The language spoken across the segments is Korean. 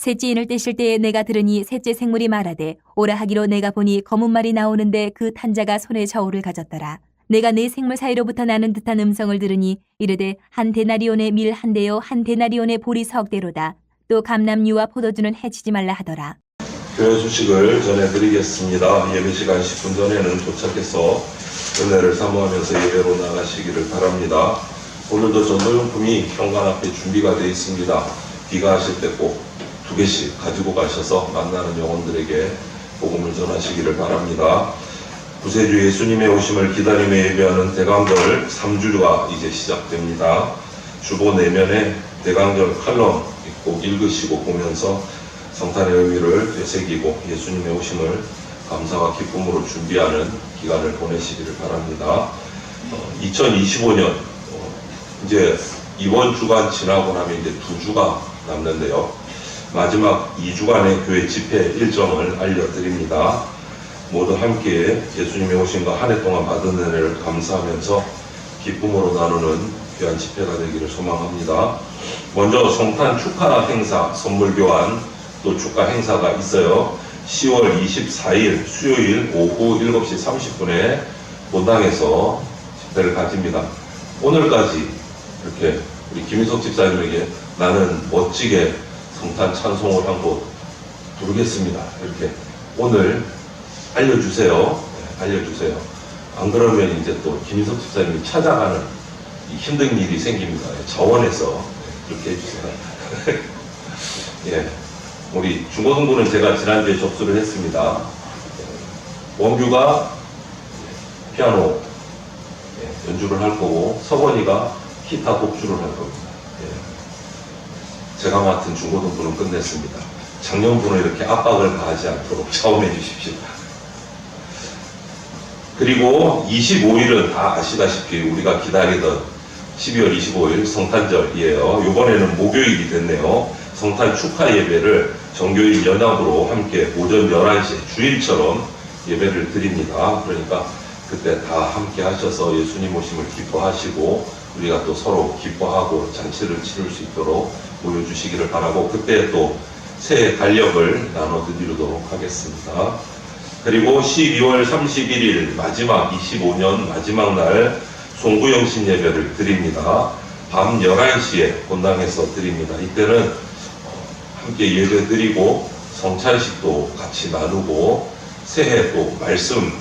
셋째인을 떼실 때에 내가 들으니 셋째 생물이 말하되 오라 하기로 내가 보니 검은 말이 나오는데 그 탄자가 손에 저울을 가졌더라. 내가 네 생물 사이로부터 나는 듯한 음성을 들으니 이르되 한 데나리온의 밀 한 대요 한 데나리온의 보리 석 대로다. 또 감람류와 포도주는 해치지 말라 하더라. 교회 소식을 전해드리겠습니다. 예배 시간 10분 전에는 도착해서 은혜를 사모하면서 예배로 나가시기를 바랍니다. 오늘도 전도용품이 현관 앞에 준비가 되어 있습니다. 귀가하실 때 꼭 2개씩 가지고 가셔서 만나는 영혼들에게 복음을 전하시기를 바랍니다. 구세주 예수님의 오심을 기다리며 예배하는 대강절 3주가 이제 시작됩니다. 주보 내면에 대강절 칼럼 꼭 읽으시고 보면서 성탄의 의미를 되새기고 예수님의 오심을 감사와 기쁨으로 준비하는 기간을 보내시기를 바랍니다. 2025년 이제 이번 주간 지나고 나면 이제 2주가 남는데요. 마지막 2주간의 교회 집회 일정을 알려드립니다. 모두 함께 예수님의 오심과 한 해 동안 받은 은혜를 감사하면서 기쁨으로 나누는 귀한 집회가 되기를 소망합니다. 먼저 성탄 축하 행사, 선물 교환, 또 축하 행사가 있어요. 10월 24일 수요일 오후 7시 30분에 본당에서 집회를 가집니다. 오늘까지 이렇게 우리 김인석 집사님에게 나는 멋지게 성탄 찬송을 한 곳 부르겠습니다. 이렇게 오늘 알려주세요. 네, 알려주세요. 안 그러면 이제 또 김인석 집사님이 찾아가는 이 힘든 일이 생깁니다. 저원에서 그렇게 해주세요. 예, 우리 중고등부는 제가 지난주에 접수를 했습니다. 원규가 피아노 연주를 할 거고 서건이가 기타 독주를 할 겁니다. 예. 제가 맡은 중고등부는 끝냈습니다. 작년부는 이렇게 압박을 가하지 않도록 자원해 주십시오. 그리고 25일은 다 아시다시피 우리가 기다리던 12월 25일 성탄절이에요. 이번에는 목요일이 됐네요. 성탄 축하 예배를 정교일 연합으로 함께 오전 11시에 주일처럼 예배를 드립니다. 그러니까 그때 다 함께 하셔서 예수님 오심을 기뻐하시고 우리가 또 서로 기뻐하고 잔치를 치를 수 있도록 모여주시기를 바라고 그때 또 새해 달력을 나눠드리도록 하겠습니다. 그리고 12월 31일 마지막 25년 마지막 날 송구영신 예배를 드립니다. 밤 11시에 본당에서 드립니다. 이때는 함께 예배 드리고 성찬식도 같이 나누고 새해 또 말씀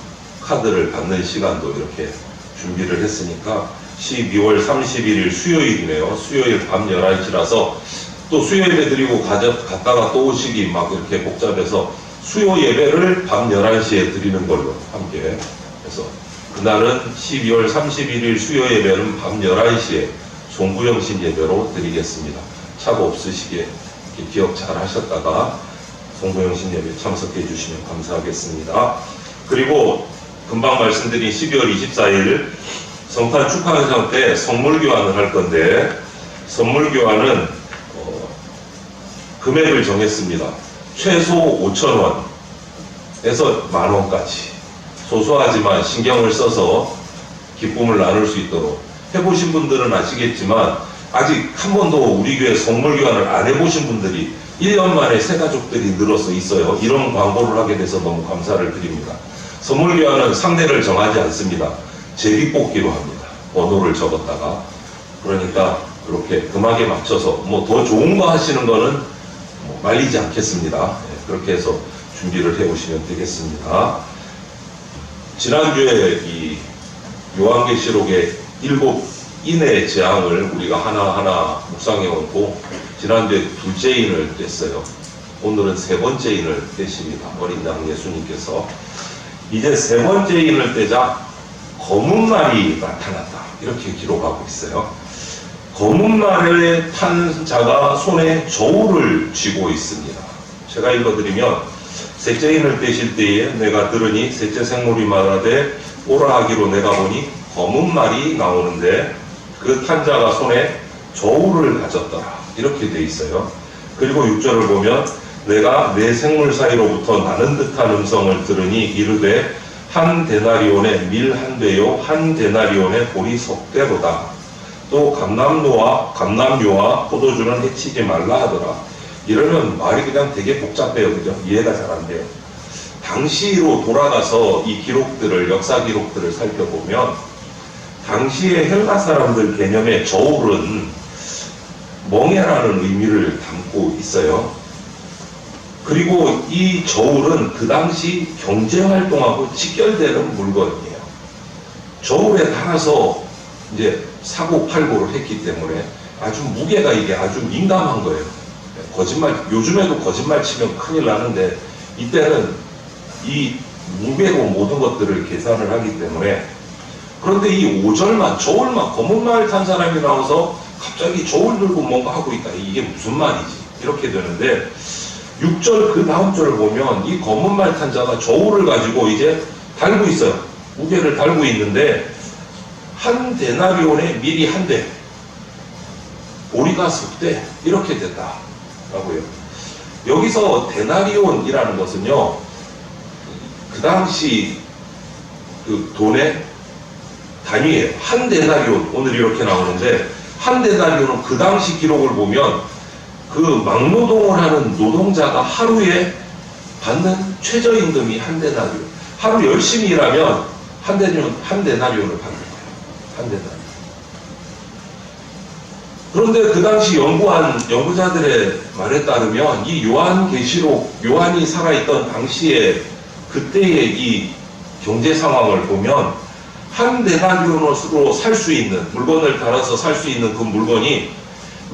카드를 받는 시간도 이렇게 준비를 했으니까 12월 31일 수요일이네요. 수요일 밤 11시라서 또 수요 예배 드리고 갔다가 또 오시기 막 이렇게 복잡해서 수요 예배를 밤 11시에 드리는 걸로 함께 해서 그날은 12월 31일 수요 예배는 밤 11시에 송구영신 예배로 드리겠습니다. 착오 없으시게 기억 잘 하셨다가 송구영신 예배 참석해 주시면 감사하겠습니다. 그리고 금방 말씀드린 12월 24일 성탄 축하 행사 때 선물 교환을 할 건데 선물 교환은 금액을 정했습니다. 최소 5,000원에서 만원까지 소소하지만 신경을 써서 기쁨을 나눌 수 있도록 해보신 분들은 아시겠지만 아직 한 번도 우리 교회 선물 교환을 안 해보신 분들이 1년 만에 새 가족들이 늘어서 있어요. 이런 광고를 하게 돼서 너무 감사를 드립니다. 선물 교환은 상대를 정하지 않습니다. 제비뽑기로 합니다. 번호를 적었다가 그러니까 이렇게 금액에 맞춰서 뭐 더 좋은 거 하시는 거는 말리지 않겠습니다. 그렇게 해서 준비를 해오시면 되겠습니다. 지난주에 이 요한계시록의 7인의 재앙을 우리가 하나하나 묵상해오고 지난주에 둘째 인을 뗐어요. 오늘은 세 번째 인을 떼십니다. 어린 양 예수님께서 이제 세 번째 인을 떼자 검은 말이 나타났다. 이렇게 기록하고 있어요. 검은 말을 탄 자가 손에 저울을 쥐고 있습니다. 제가 읽어드리면 셋째 인을 떼실 때에 내가 들으니 셋째 생물이 말하되 오라 하기로 내가 보니 검은 말이 나오는데 그 탄 자가 손에 저울을 가졌더라. 이렇게 돼 있어요. 그리고 6절을 보면 내가 내 생물 사이로부터 나는 듯한 음성을 들으니 이르되 한 데나리온의 밀 한 대요 한 데나리온의 보리 석 대로다. 또 감람류와 포도주는 해치지 말라 하더라. 이러면 말이 그냥 되게 복잡해요. 그죠? 이해가 잘 안 돼요. 당시로 돌아가서 이 기록들을, 역사 기록들을 살펴보면 당시의 헬라 사람들 개념의 저울은 멍해라는 의미를 담고 있어요. 그리고 이 저울은 그 당시 경제활동하고 직결되는 물건이에요. 저울에 달아서 이제 사고팔고를 했기 때문에 아주 무게가 이게 아주 민감한 거예요. 거짓말, 요즘에도 거짓말 치면 큰일 나는데 이때는 이 무게로 모든 것들을 계산을 하기 때문에. 그런데 이 5절만, 저울만, 검은 말 탄 사람이 나와서 갑자기 저울 들고 뭔가 하고 있다. 이게 무슨 말이지? 이렇게 되는데 6절 그 다음 절을 보면 이 검은 말 탄 자가 저울을 가지고 이제 달고 있어요. 무게를 달고 있는데 한 데나리온에 밀이 한 대, 보리가 석 대, 이렇게 됐다라고요. 여기서 데나리온이라는 것은요, 그 당시 그 돈의 단위예요. 한 데나리온, 오늘 이렇게 나오는데 한 데나리온은 그 당시 기록을 보면 그 막노동을 하는 노동자가 하루에 받는 최저임금이 한 데나리온. 하루 열심히 일하면 한 데나리온을 받는 거예요. 한 데나리온. 그런데 그 당시 연구자들의 말에 따르면 이 요한계시록, 요한이 살아있던 당시에 그때의 이 경제 상황을 보면 한 데나리온으로 살 수 있는, 물건을 달아서 살 수 있는 그 물건이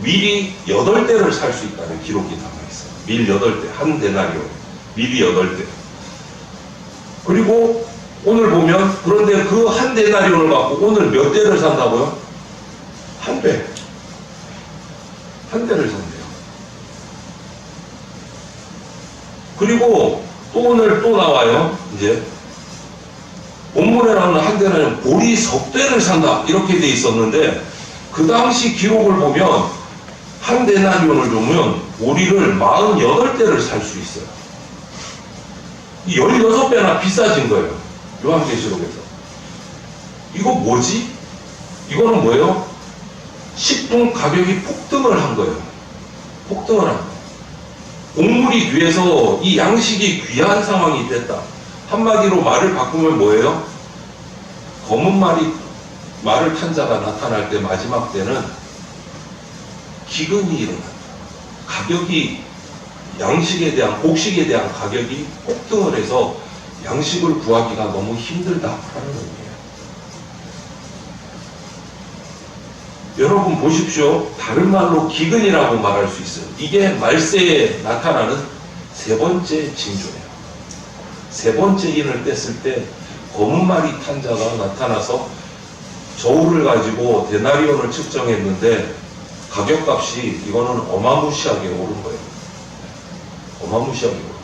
밀이 8대를 살 수 있다는 기록이 남아있어요. 밀 8대, 한 데나리온, 밀이 8대. 그리고 오늘 보면, 그런데 그 한 데나리온을 갖고 오늘 몇 대를 산다고요? 한 대. 한 대를 산대요. 그리고 또 오늘 또 나와요. 이제 본문에 나오는 한 대는 보리 석 대를 산다 이렇게 돼 있었는데 그 당시 기록을 보면 한 데나리온을 주면 보리를 48대를 살 수 있어요. 16배나 비싸진 거예요. 요한계시록에서. 이거 뭐지? 이거는 뭐예요? 식품 가격이 폭등을 한 거예요. 폭등을 한 거예요. 곡물이 귀해서 이 양식이 귀한 상황이 됐다. 한마디로 말을 바꾸면 뭐예요? 검은 말을 탄 자가 나타날 때 마지막 때는 기근이 일어난다. 가격이, 양식에 대한, 곡식에 대한 가격이 폭등을 해서 양식을 구하기가 너무 힘들다라는 의미예요. 여러분 보십시오. 다른 말로 기근이라고 말할 수 있어요. 이게 말세에 나타나는 세 번째 징조예요. 세 번째 인을 뗐을 때 검은 말이 탄 자가 나타나서 저울을 가지고 데나리온을 측정했는데 가격값이 이거는 어마무시하게 오른 거예요. 어마무시하게 오른 거예요.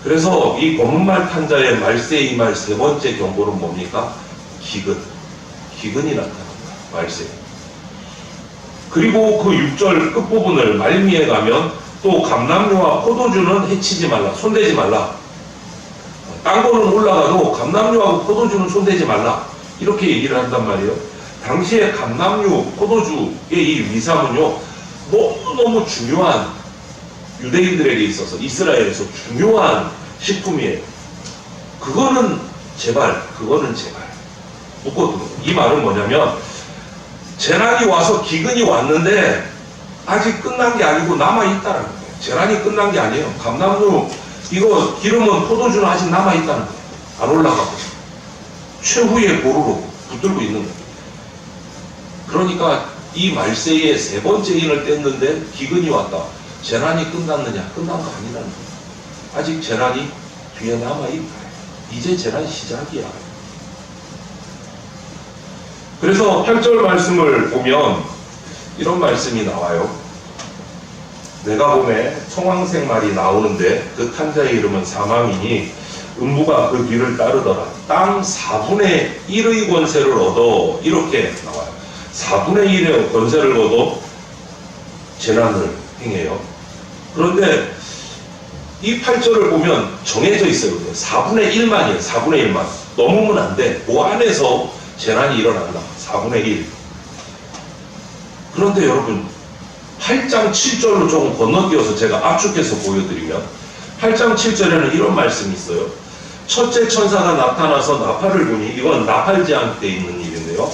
그래서 이 검은 말 탄 자의 말세 이 말 세 번째 경고는 뭡니까? 기근. 기근이 나타납니다. 말세. 그리고 그 6절 끝부분을 말미에 가면 또 감람류와 포도주는 해치지 말라. 손대지 말라. 딴 거는 올라가도 감람류하고 포도주는 손대지 말라. 이렇게 얘기를 한단 말이에요. 당시에 감람류, 포도주의 이 위상은요, 너무너무 중요한, 유대인들에게 있어서 이스라엘에서 중요한 식품이에요. 그거는 제발. 묶어두는. 이 말은 뭐냐면 재난이 와서 기근이 왔는데 아직 끝난 게 아니고 남아있다는 거예요. 재난이 끝난 게 아니에요. 감람류 이거 기름은 포도주는 아직 남아있다는 거예요. 안 올라가고 최후의 보루로 붙들고 있는 거예요. 그러니까 이 말세에 세 번째 인을 뗐는데 기근이 왔다. 재난이 끝났느냐? 끝난 거 아니라는 거예요. 아직 재난이 뒤에 남아있다. 이제 재난 시작이야. 그래서 8절 말씀을 보면 이런 말씀이 나와요. 내가 봄에 청황색 말이 나오는데 그 탄자의 이름은 사망이니 음부가 그 뒤를 따르더라. 땅 4분의 1의 권세를 얻어. 이렇게 나와요. 4분의 1의 권세를 얻어 재난을 행해요. 그런데 이 8절을 보면 정해져 있어요. 4분의 1만이에요. 4분의 1만. 넘으면 안 돼. 그 안에서 재난이 일어난다. 4분의 1. 그런데 여러분, 8장 7절로 조금 건너뛰어서 제가 압축해서 보여드리면 8장 7절에는 이런 말씀이 있어요. 첫째 천사가 나타나서 나팔을 부니, 이건 나팔제한 때 있는 일인데요.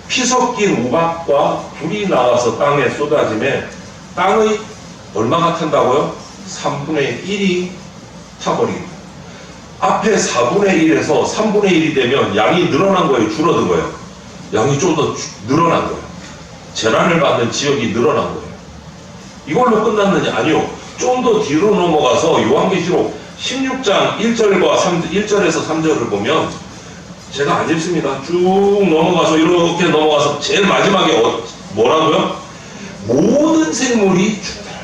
피 섞인 우박과 불이 나와서 땅에 쏟아짐에 땅의 얼마가 탄다고요? 3분의 1이 타버립니다. 앞에 4분의 1에서 3분의 1이 되면 양이 늘어난 거예요? 줄어든 거예요? 양이 좀 더 늘어난 거예요. 재난을 받는 지역이 늘어난 거예요. 이걸로 끝났느냐? 아니요. 좀 더 뒤로 넘어가서 요한계시록 16장 1절에서 3절을 보면, 제가 안 읽습니다. 쭉 넘어가서 이렇게 넘어가서 제일 마지막에 뭐라고요? 모든 생물이 죽더라.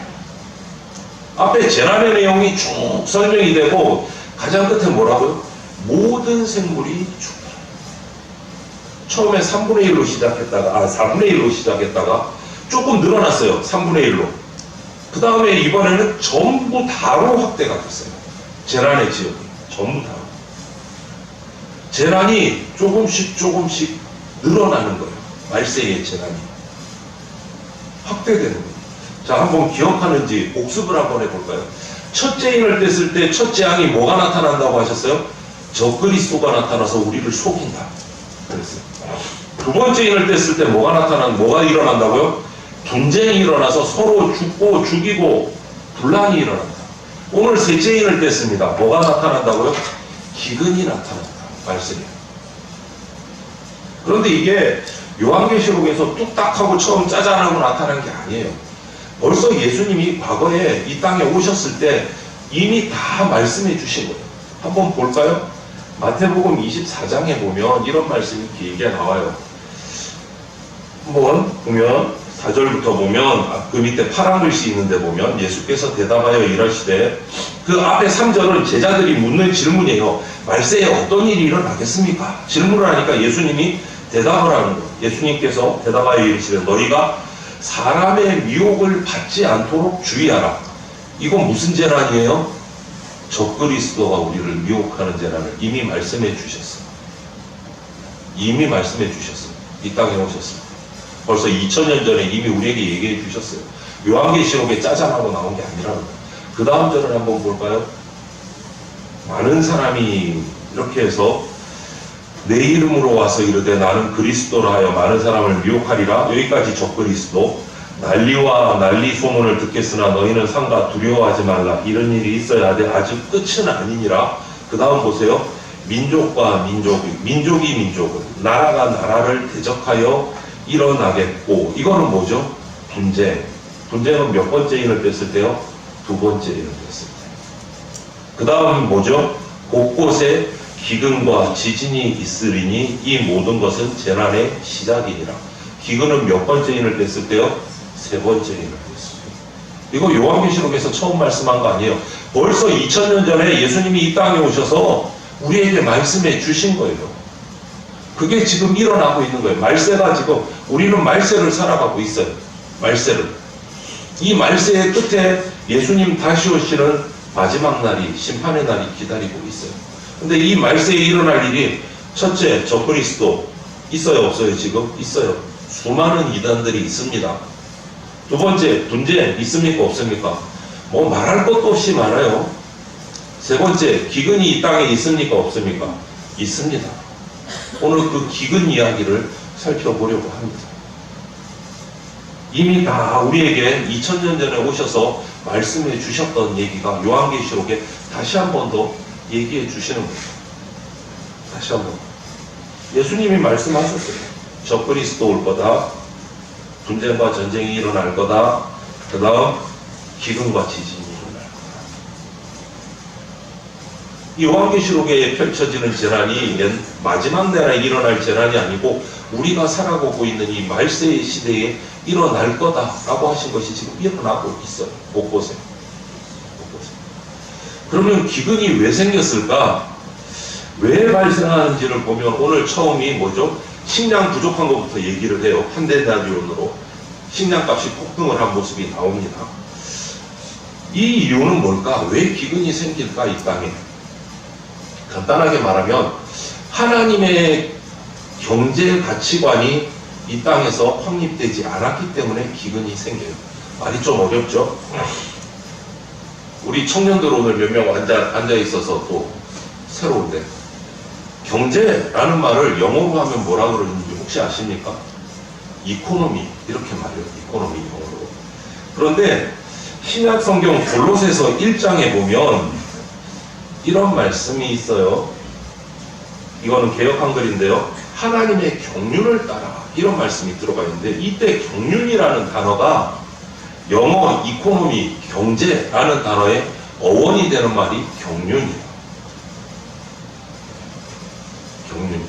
앞에 재난의 내용이 쭉 설명이 되고 가장 끝에 뭐라고요? 모든 생물이 죽더라. 처음에 3분의 1로 시작했다가 4분의 1로 시작했다가 조금 늘어났어요. 3분의 1로. 그 다음에 이번에는 전부 다로 확대가 됐어요. 재난의 지역이 전부 다로. 재난이 조금씩 늘어나는 거예요. 말세의 재난이 확대되는 거예요. 자, 한번 기억하는지 복습을 한번 해볼까요? 첫째 인을 뗐을 때 첫째 양이 뭐가 나타난다고 하셨어요? 적그리스도가 나타나서 우리를 속인다 그랬어요. 두 번째 인을 뗐을 때 뭐가 일어난다고요? 분쟁이 일어나서 서로 죽고 죽이고 분란이 일어난다. 오늘 셋째 인을 뗐습니다. 뭐가 나타난다고요? 기근이 나타난다. 말씀이에요. 그런데 이게 요한계시록에서 뚝딱하고 처음 짜잔하고 나타난 게 아니에요. 벌써 예수님이 과거에 이 땅에 오셨을 때 이미 다 말씀해 주신 거예요. 한번 볼까요? 마태복음 24장에 보면 이런 말씀이 길게 나와요. 한번 보면 4절부터 보면 그 밑에 파란 글씨 있는데 보면 예수께서 대답하여 이러시되, 그 앞에 3절은 제자들이 묻는 질문이에요. 말세에 어떤 일이 일어나겠습니까? 질문을 하니까 예수님이 대답을 하는 거예요. 예수님께서 대답하여 이르시되 너희가 사람의 미혹을 받지 않도록 주의하라. 이건 무슨 재난이에요? 적그리스도가 우리를 미혹하는 재난을 이미 말씀해 주셨어요. 이미 말씀해 주셨어요. 이 땅에 오셨어요. 벌써 2000년 전에 이미 우리에게 얘기해 주셨어요. 요한계시록에 짜잔하고 나온 게 아니라는 거예요. 그 다음 절을 한번 볼까요? 많은 사람이 이렇게 해서 내 이름으로 와서 이르되 나는 그리스도라 하여 많은 사람을 미혹하리라. 여기까지 적그리스도. 난리와 난리 소문을 듣겠으나 너희는 삼가 두려워하지 말라. 이런 일이 있어야 돼. 아직 끝은 아니니라. 그 다음 보세요. 민족과 민족이 나라가 나라를 대적하여 일어나겠고, 이거는 뭐죠? 분쟁은 몇 번째 인을 뺐을 때요? 두 번째 인을 뺐을 때. 그 다음 뭐죠? 곳곳에 기근과 지진이 있으리니 이 모든 것은 재난의 시작이니라. 기근은 몇 번째 인을 뺐을 때요? 세 번째 인을 뺐을 때. 이거 요한계시록에서 처음 말씀한 거 아니에요. 벌써 2000년 전에 예수님이 이 땅에 오셔서 우리에게 말씀해 주신 거예요. 그게 지금 일어나고 있는 거예요. 말세가 지금, 우리는 말세를 살아가고 있어요. 말세를. 이 말세의 끝에 예수님 다시 오시는 마지막 날이, 심판의 날이 기다리고 있어요. 근데 이 말세에 일어날 일이, 첫째, 적그리스도 있어요, 없어요? 지금 있어요. 수많은 이단들이 있습니다. 두 번째, 분쟁 있습니까, 없습니까? 뭐 말할 것도 없이 많아요. 세 번째, 기근이 이 땅에 있습니까, 없습니까? 있습니다. 오늘 그 기근 이야기를 살펴보려고 합니다. 이미 다 우리에게 2000년 전에 오셔서 말씀해 주셨던 얘기가 요한계시록에 다시 한 번 더 얘기해 주시는 거예요. 다시 한 번. 예수님이 말씀하셨어요. 적그리스도 올 거다. 분쟁과 전쟁이 일어날 거다. 그 다음 기근과 지진이 일어날 거다. 이 요한계시록에 펼쳐지는 재난이 마지막 날에 일어날 재난이 아니고 우리가 살아가고 있는 이 말세의 시대에 일어날 거다라고 하신 것이 지금 일어나고 있어요. 곳곳에. 그러면 기근이 왜 생겼을까? 왜 발생하는지를 보면 오늘 처음이 뭐죠? 식량 부족한 것부터 얘기를 해요. 판데나리온으로 식량값이 폭등을 한 모습이 나옵니다. 이 이유는 뭘까? 왜 기근이 생길까? 이 땅에. 간단하게 말하면 하나님의 경제 가치관이 이 땅에서 확립되지 않았기 때문에 기근이 생겨요. 말이 좀 어렵죠? 우리 청년들 오늘 몇 명 앉아 있어서 또 새로운데, 경제라는 말을 영어로 하면 뭐라 그러는지 혹시 아십니까? 이코노미, 이렇게 말해요. 이코노미 영어로. 그런데 신약 성경 골로새서 1장에 보면 이런 말씀이 있어요. 이거는 개역 한글인데요. 하나님의 경륜을 따라, 이런 말씀이 들어가 있는데, 이때 경륜이라는 단어가 영어 이코노미, 경제라는 단어의 어원이 되는 말이 경륜이에요. 경륜.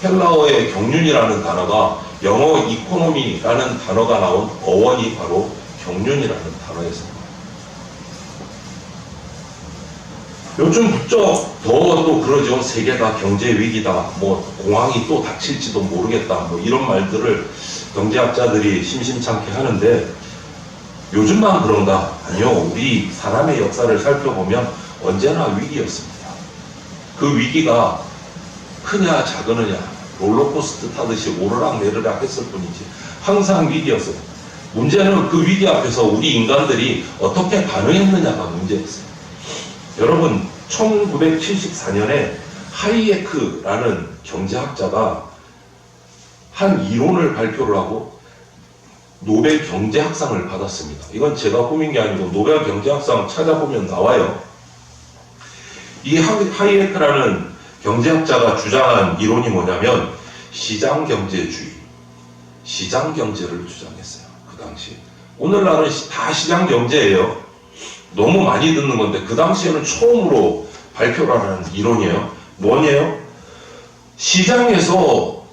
헬라어의 경륜이라는 단어가 영어 이코노미라는 단어가 나온 어원이 바로 경륜이라는 단어에서. 요즘 부쩍 더 또 그러죠. 세계가 경제 위기다, 뭐 공황이 또 닥칠지도 모르겠다, 뭐 이런 말들을 경제학자들이 심심찮게 하는데, 요즘만 그런가? 아니요. 우리 사람의 역사를 살펴보면 언제나 위기였습니다. 그 위기가 크냐 작으느냐, 롤러코스터 타듯이 오르락 내리락 했을 뿐이지 항상 위기였어요. 문제는 그 위기 앞에서 우리 인간들이 어떻게 반응했느냐가 문제였어요. 여러분, 1974년에 하이에크라는 경제학자가 한 이론을 발표를 하고 노벨 경제학상을 받았습니다. 이건 제가 꾸민 게 아니고 노벨 경제학상 찾아보면 나와요. 이 하이에크라는 경제학자가 주장한 이론이 뭐냐면 시장경제주의, 시장경제를 주장했어요. 그 당시. 오늘날은 다 시장경제예요. 너무 많이 듣는 건데 그 당시에는 처음으로 발표를 하는 이론이에요. 뭐냐요? 시장에서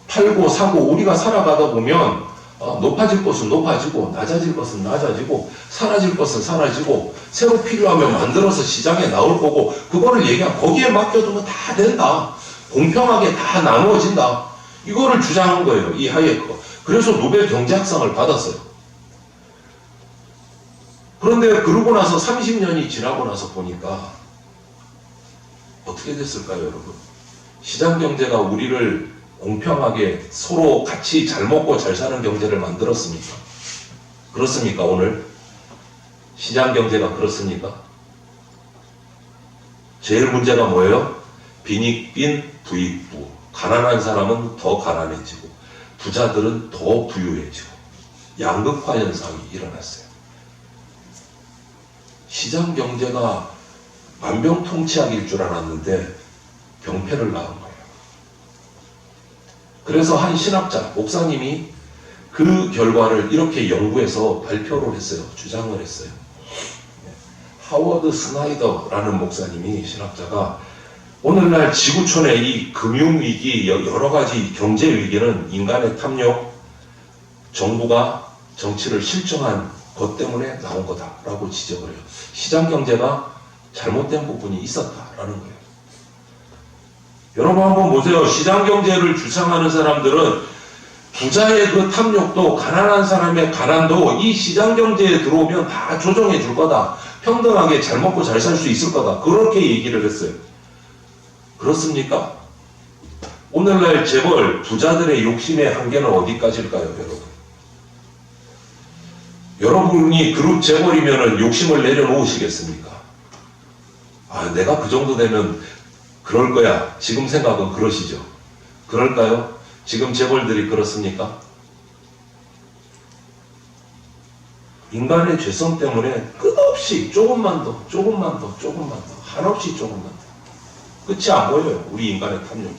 팔고 사고 우리가 살아가다 보면 높아질 것은 높아지고 낮아질 것은 낮아지고 사라질 것은 사라지고 새로 필요하면 만들어서 시장에 나올 거고, 그거를 얘기하면 거기에 맡겨두면 다 된다, 공평하게 다 나누어진다, 이거를 주장한 거예요. 이 하이에크가. 그래서 노벨 경제학상을 받았어요. 그런데 그러고 나서 30년이 지나고 나서 보니까 어떻게 됐을까요, 여러분? 시장경제가 우리를 공평하게 서로 같이 잘 먹고 잘 사는 경제를 만들었습니까? 그렇습니까? 오늘 시장경제가 그렇습니까? 제일 문제가 뭐예요? 빈익빈 부익부. 가난한 사람은 더 가난해지고 부자들은 더 부유해지고 양극화 현상이 일어났어요. 시장경제가 만병통치약일 줄 알았는데 병폐를 낳은 거예요. 그래서 한 신학자, 목사님이 그 결과를 이렇게 연구해서 발표를 했어요. 주장을 했어요. 하워드 스나이더라는 목사님이, 신학자가, 오늘날 지구촌의 이 금융위기, 여러 가지 경제위기는 인간의 탐욕, 정부가 정치를 실정한 것 때문에 나온 거다라고 지적을 해요. 시장경제가 잘못된 부분이 있었다라는 거예요. 여러분 한번 보세요. 시장경제를 주창하는 사람들은 부자의 그 탐욕도 가난한 사람의 가난도 이 시장경제에 들어오면 다 조정해 줄 거다. 평등하게 잘 먹고 잘 살 수 있을 거다. 그렇게 얘기를 했어요. 그렇습니까? 오늘날 재벌 부자들의 욕심의 한계는 어디까지일까요, 여러분? 여러분이 그룹 재벌이면 욕심을 내려놓으시겠습니까? 아, 내가 그 정도 되면 그럴 거야. 지금 생각은 그러시죠? 그럴까요? 지금 재벌들이 그렇습니까? 인간의 죄성 때문에 끝없이 조금만 더, 조금만 더, 조금만 더, 한없이 조금만 더. 끝이 안 보여요. 우리 인간의 탐욕이.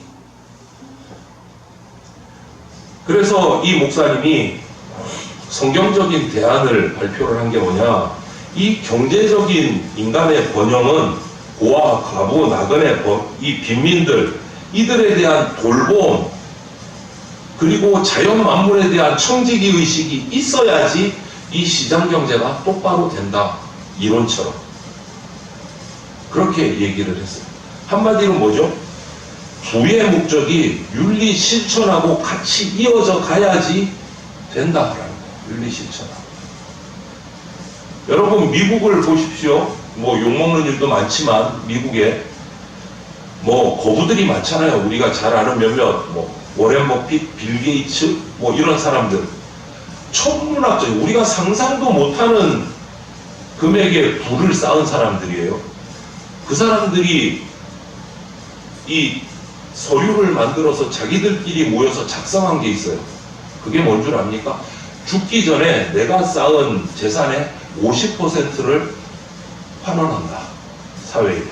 그래서 이 목사님이 성경적인 대안을 발표를 한 게 뭐냐, 이 경제적인 인간의 번영은 고아, 과부, 나그네, 이 빈민들, 이들에 대한 돌봄, 그리고 자연 만물에 대한 청지기 의식이 있어야지 이 시장경제가 똑바로 된다, 이론처럼. 그렇게 얘기를 했어요. 한마디로 뭐죠? 부의 목적이 윤리 실천하고 같이 이어져 가야지 된다라는 거예요. 윤리 실천하고. 여러분 미국을 보십시오. 뭐 욕먹는 일도 많지만 미국에 뭐 거부들이 많잖아요. 우리가 잘 아는 몇몇, 뭐 워렌 버핏, 빌 게이츠, 뭐 이런 사람들. 천문학적, 우리가 상상도 못하는 금액의 부를 쌓은 사람들이에요. 그 사람들이 이 서류를 만들어서 자기들끼리 모여서 작성한 게 있어요. 그게 뭔 줄 압니까? 죽기 전에 내가 쌓은 재산의 50%를 환원한다. 사회에.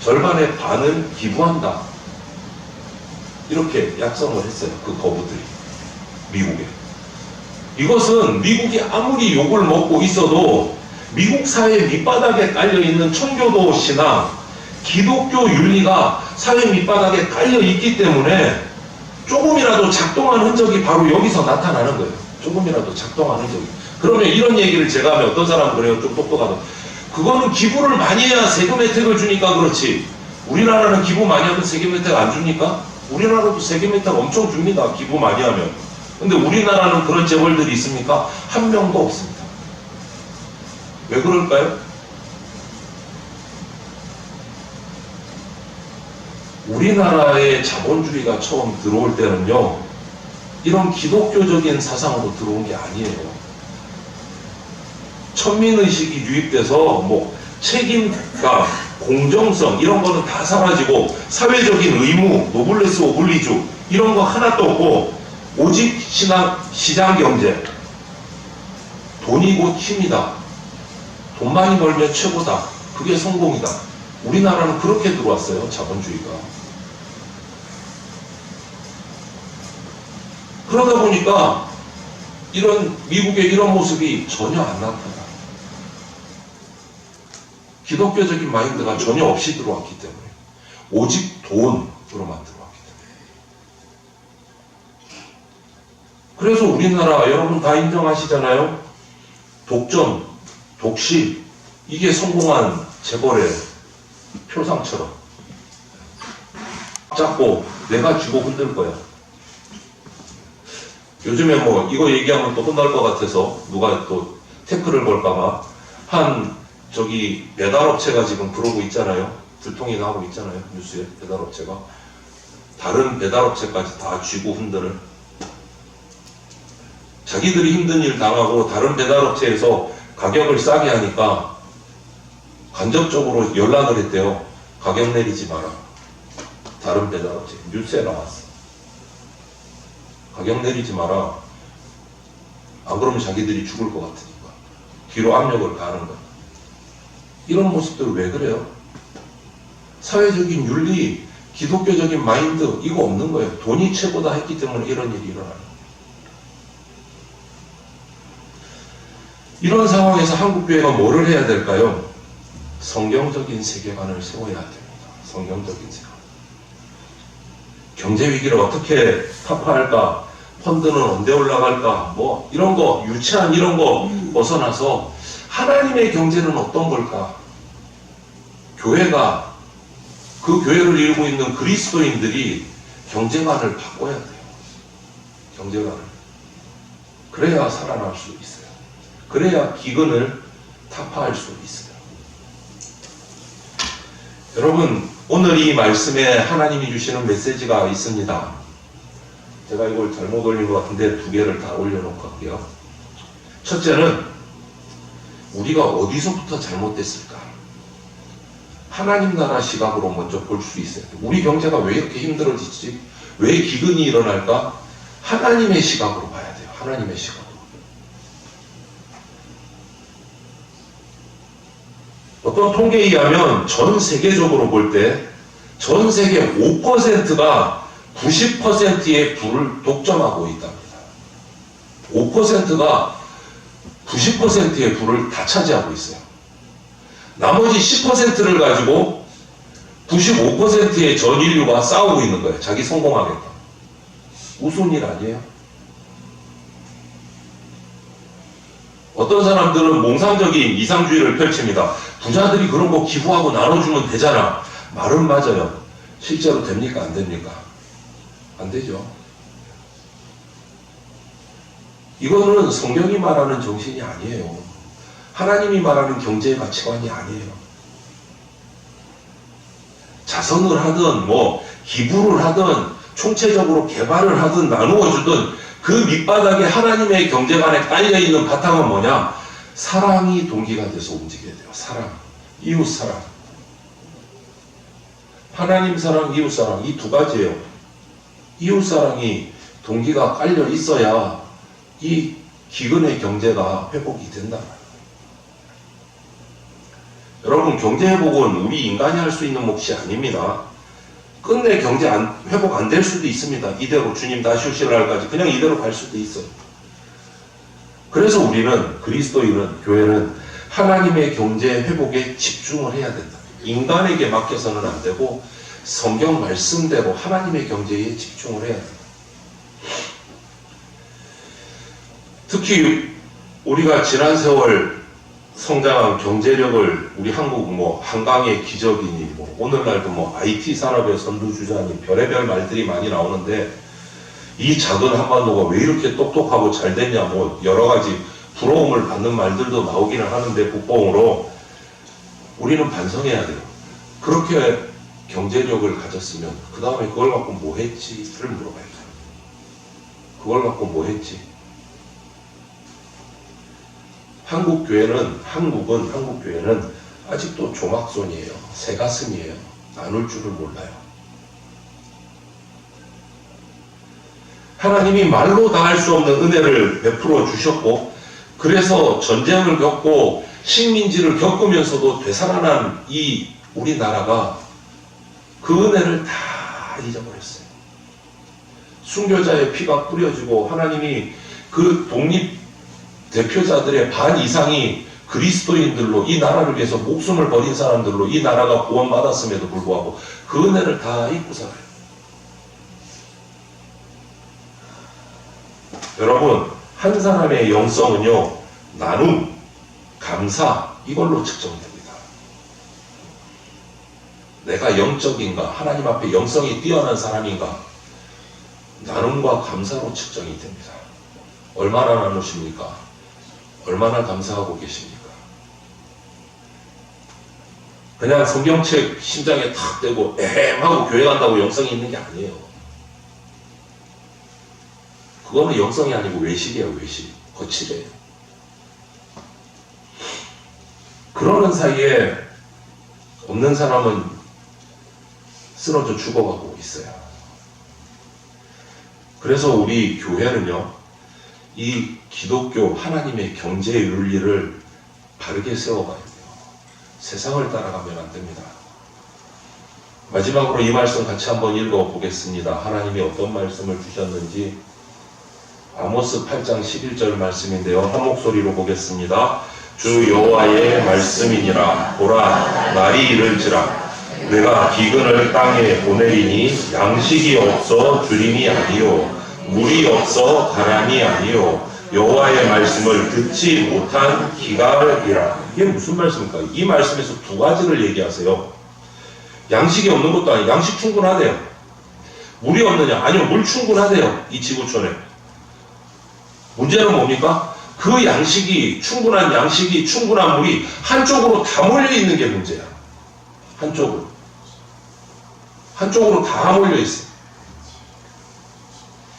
절반의 반을 기부한다. 이렇게 약속을 했어요. 그 거부들이. 미국에. 이것은 미국이 아무리 욕을 먹고 있어도 미국 사회 밑바닥에 깔려있는 청교도 신앙, 기독교 윤리가 사회 밑바닥에 깔려있기 때문에 조금이라도 작동한 흔적이 바로 여기서 나타나는 거예요. 조금이라도 작동한 흔적이. 그러면 이런 얘기를 제가 하면 어떤 사람은 그래요. 좀 똑똑하다. 그거는 기부를 많이 해야 세금 혜택을 주니까 그렇지. 우리나라는 기부 많이 하면 세금 혜택 안 줍니까? 우리나라도 세금 혜택 엄청 줍니다. 기부 많이 하면. 근데 우리나라는 그런 재벌들이 있습니까? 한 명도 없습니다. 왜 그럴까요? 우리나라의 자본주의가 처음 들어올 때는요, 이런 기독교적인 사상으로 들어온 게 아니에요. 천민의식이 유입돼서 뭐 책임감, 공정성 이런 거는 다 사라지고 사회적인 의무, 노블레스 오블리주 이런 거 하나도 없고 오직 시장 경제, 돈이 곧 힘이다. 돈 많이 벌면 최고다. 그게 성공이다. 우리나라는 그렇게 들어왔어요. 자본주의가. 그러다 보니까 이런 미국의 이런 모습이 전혀 안 나타나. 기독교적인 마인드가 전혀 없이 들어왔기 때문에. 오직 돈으로만 들어왔기 때문에. 그래서 우리나라 여러분 다 인정하시잖아요. 독점, 독실 이게 성공한 재벌의 표상처럼 잡고 내가 쥐고 흔들 거야. 요즘에 뭐 이거 얘기하면 또 혼날 것 같아서 누가 또 태클을 걸까봐 한 저기 배달업체가 지금 그러고 있잖아요. 불통이가 하고 있잖아요. 뉴스에 배달업체가 다른 배달업체까지 다 쥐고 흔드는, 자기들이 힘든 일 당하고 다른 배달업체에서 가격을 싸게 하니까 간접적으로 연락을 했대요. 가격 내리지 마라. 다른 배달업체 뉴스에 나왔어. 가격 내리지 마라. 안 그러면 자기들이 죽을 것 같으니까 뒤로 압력을 가하는 거야. 이런 모습들 왜 그래요? 사회적인 윤리, 기독교적인 마인드 이거 없는 거예요. 돈이 최고다 했기 때문에 이런 일이 일어나는 거예요. 이런 상황에서 한국교회가 뭐를 해야 될까요? 성경적인 세계관을 세워야 됩니다. 성경적인 세계관. 경제 위기를 어떻게 타파할까? 펀드는 언제 올라갈까? 뭐 이런 거, 유치한 이런 거 벗어나서 하나님의 경제는 어떤 걸까? 교회가, 그 교회를 이루고 있는 그리스도인들이 경제관을 바꿔야 돼요. 경제관을. 그래야 살아날 수 있어요. 그래야 기근을 타파할 수 있어요. 여러분, 오늘 이 말씀에 하나님이 주시는 메시지가 있습니다. 제가 이걸 잘못 올린 것 같은데 두 개를 다 올려놓고 할게요. 첫째는 우리가 어디서부터 잘못됐을까? 하나님 나라 시각으로 먼저 볼 수 있어요. 우리 경제가 왜 이렇게 힘들어지지? 왜 기근이 일어날까? 하나님의 시각으로 봐야 돼요. 하나님의 시각으로. 어떤 통계에 의하면 전 세계적으로 볼 때 전 세계 5%가 90%의 부를 독점하고 있답니다. 5%가 90%의 부를 다 차지하고 있어요. 나머지 10%를 가지고 95%의 전 인류가 싸우고 있는 거예요. 자기 성공하겠다. 우스운 일 아니에요? 어떤 사람들은 몽상적인 이상주의를 펼칩니다. 부자들이 그런 거 기부하고 나눠주면 되잖아. 말은 맞아요. 실제로 됩니까? 안 됩니까? 안 되죠. 이거는 성경이 말하는 정신이 아니에요. 하나님이 말하는 경제의 가치관이 아니에요. 자선을 하든 뭐 기부를 하든 총체적으로 개발을 하든 나누어 주든 그 밑바닥에 하나님의 경제관에 깔려있는 바탕은 뭐냐? 사랑이 동기가 돼서 움직여야 돼요. 사랑, 이웃사랑. 하나님 사랑, 이웃사랑, 이 두 가지예요. 이웃사랑이 동기가 깔려 있어야 이 기근의 경제가 회복이 된다. 여러분, 경제 회복은 우리 인간이 할 수 있는 몫이 아닙니다. 끝내 경제 회복 안 될 수도 있습니다. 이대로 주님 다시 오실 날까지 그냥 이대로 갈 수도 있어요. 그래서 우리는, 그리스도인은, 교회는 하나님의 경제 회복에 집중을 해야 된다. 인간에게 맡겨서는 안 되고 성경 말씀대로 하나님의 경제에 집중을 해야 된다. 특히 우리가 지난 세월 성장한 경제력을 우리 한국 한강의 기적이니 오늘날도 IT 산업의 선두주자니 별의별 말들이 많이 나오는데 이 작은 한반도가 왜 이렇게 똑똑하고 잘 됐냐 여러 가지 부러움을 받는 말들도 나오기는 하는데 국뽕으로 우리는 반성해야 돼요. 그렇게 경제력을 가졌으면 그 다음에 그걸 갖고 뭐 했지를 물어봐야 돼요. 그걸 갖고 뭐 했지? 한국 교회는 아직도 조막손이에요. 새가슴이에요. 나눌 줄을 몰라요. 하나님이 말로 다 할 수 없는 은혜를 베풀어 주셨고, 그래서 전쟁을 겪고 식민지를 겪으면서도 되살아난 이 우리나라가 그 은혜를 다 잊어버렸어요. 순교자의 피가 뿌려지고 하나님이 그 독립 대표자들의 반 이상이 그리스도인들로 이 나라를 위해서 목숨을 버린 사람들로 이 나라가 구원받았음에도 불구하고 그 은혜를 다 잊고 살아요. 여러분, 한 사람의 영성은요, 나눔, 감사, 이걸로 측정됩니다. 내가 영적인가, 하나님 앞에 영성이 뛰어난 사람인가, 나눔과 감사로 측정이 됩니다. 얼마나 나누십니까? 얼마나 감사하고 계십니까? 그냥 성경책 심장에 탁 대고 에헴 하고 교회 간다고 영성이 있는 게 아니에요. 그거는 영성이 아니고 외식이에요. 외식. 거칠해요. 그러는 사이에 없는 사람은 쓰러져 죽어가고 있어요. 그래서 우리 교회는요, 이 기독교 하나님의 경제 윤리를 바르게 세워가야 돼요. 세상을 따라가면 안 됩니다. 마지막으로 이 말씀 같이 한번 읽어보겠습니다. 하나님이 어떤 말씀을 주셨는지. 아모스 8장 11절 말씀인데요. 한 목소리로 보겠습니다. 주 여호와의 말씀이니라. 보라, 날이 이를지라. 내가 기근을 땅에 보내리니 양식이 없어 주림이 아니요 물이 없어 가람이 아니요 여호와의 말씀을 듣지 못한 기갈이라. 이게 무슨 말씀입니까? 이 말씀에서 두 가지를 얘기하세요. 양식이 없는 것도 아니고 양식 충분하대요. 물이 없느냐? 아니요, 물 충분하대요. 이 지구촌에. 문제는 뭡니까? 그 양식이, 충분한 물이 한쪽으로 다 몰려 있는 게 문제야. 한쪽으로 다 몰려 있어.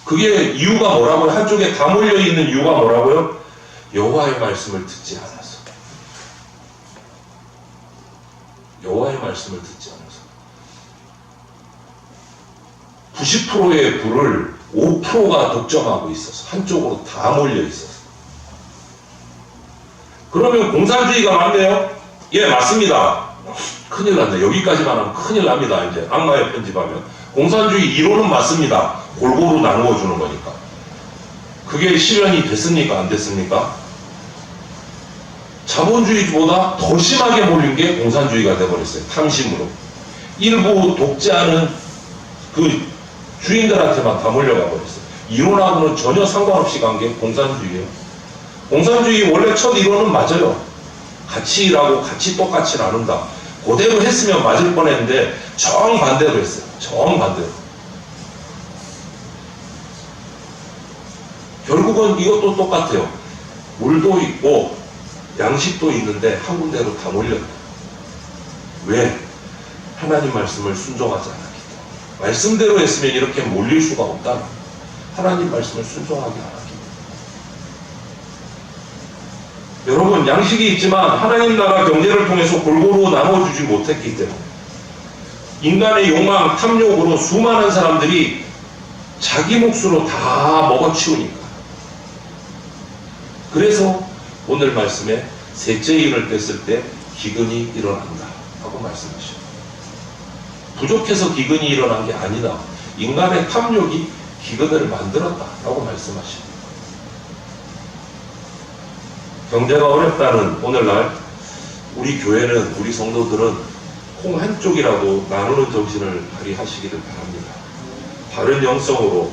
그게 이유가 뭐라고요? 한쪽에 다 몰려 있는 이유가 뭐라고요? 여호와의 말씀을 듣지 않아서. 여호와의 말씀을 듣지 않아서. 90%의 불을 5%가 독점하고 있어서 한쪽으로 다 몰려 있어서. 그러면 공산주의가 맞네요? 예, 맞습니다. 큰일 났네. 여기까지만 하면 큰일 납니다. 이제 악마의 편집하면. 공산주의 이론은 맞습니다. 골고루 나누어 주는 거니까. 그게 실현이 됐습니까? 안 됐습니까? 자본주의보다 더 심하게 몰린 게 공산주의가 돼버렸어요. 탐심으로. 일부 독재하는 그 주인들한테만 다 몰려가 버렸어요. 이론하고는 전혀 상관없이 간 게 공산주의예요. 공산주의 원래 첫 이론은 맞아요. 같이 일하고 같이 똑같이 나눈다. 그대로 했으면 맞을 뻔했는데 정반대로 했어요. 정반대로. 결국은 이것도 똑같아요. 물도 있고 양식도 있는데 한 군데로 다 몰렸다. 왜? 하나님 말씀을 순종하지 않았기 때문에. 말씀대로 했으면 이렇게 몰릴 수가 없다. 하나님 말씀을 순종하게 하라. 여러분, 양식이 있지만 하나님 나라 경제를 통해서 골고루 나눠주지 못했기 때문에 인간의 욕망, 탐욕으로 수많은 사람들이 자기 몫으로 다 먹어치우니까. 그래서 오늘 말씀에 셋째 인을 뺐을 때 기근이 일어난다 하고 말씀하셔요. 부족해서 기근이 일어난 게 아니다. 인간의 탐욕이 기근을 만들었다 라고 말씀하십니다. 경제가 어렵다는 오늘날 우리 교회는, 우리 성도들은 콩 한쪽이라도 나누는 정신을 발휘하시기를 바랍니다. 바른 영성으로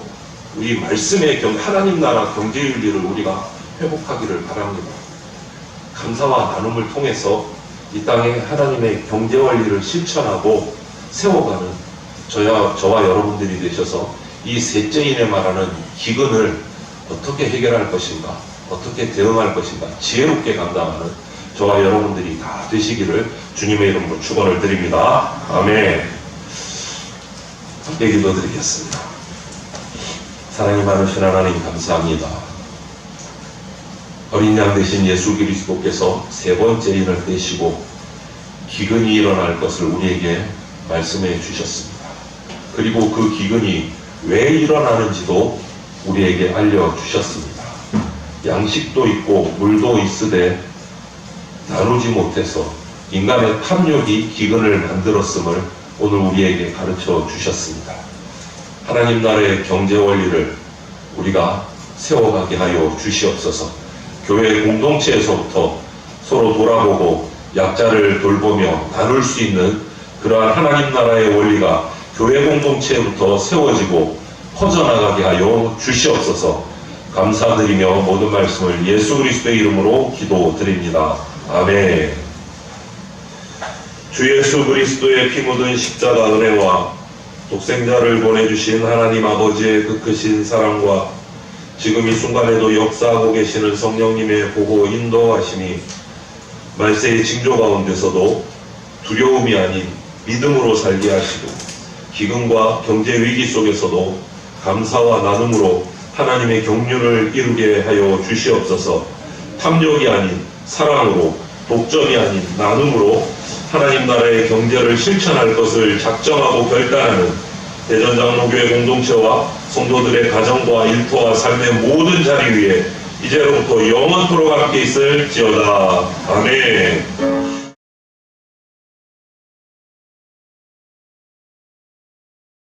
우리 말씀의 하나님 나라 경제윤리를 우리가 회복하기를 바랍니다. 감사와 나눔을 통해서 이 땅에 하나님의 경제 원리를 실천하고 세워가는 저와 여러분들이 되셔서 이 셋째인에 말하는 기근을 어떻게 해결할 것인가, 어떻게 대응할 것인가 지혜롭게 감당하는 저와 여러분들이 다 되시기를 주님의 이름으로 축원을 드립니다. 아멘. 함께 기도드리겠습니다. 사랑이 많으신 하나님 감사합니다. 어린 양 되신 예수 그리스도께서 세 번째 인을 떼시고 기근이 일어날 것을 우리에게 말씀해 주셨습니다. 그리고 그 기근이 왜 일어나는지도 우리에게 알려주셨습니다. 양식도 있고 물도 있으되 나누지 못해서 인간의 탐욕이 기근을 만들었음을 오늘 우리에게 가르쳐 주셨습니다. 하나님 나라의 경제 원리를 우리가 세워가게 하여 주시옵소서. 교회 공동체에서부터 서로 돌아보고 약자를 돌보며 나눌 수 있는 그러한 하나님 나라의 원리가 교회 공동체부터 세워지고 퍼져나가게 하여 주시옵소서. 감사드리며 모든 말씀을 예수 그리스도의 이름으로 기도드립니다. 아멘. 주 예수 그리스도의 피 묻은 십자가 은혜와 독생자를 보내주신 하나님 아버지의 그 크신 사랑과 지금 이 순간에도 역사하고 계시는 성령님의 보호 인도하심이 말세의 징조 가운데서도 두려움이 아닌 믿음으로 살게 하시고 기근과 경제 위기 속에서도 감사와 나눔으로 하나님의 경륜을 이루게 하여 주시옵소서. 탐욕이 아닌 사랑으로, 독점이 아닌 나눔으로 하나님 나라의 경제를 실천할 것을 작정하고 결단하는 대전장로교회 공동체와 성도들의 가정과 일터와 삶의 모든 자리 위에 이제로부터 영원토록 함께 있을지어다. 아멘.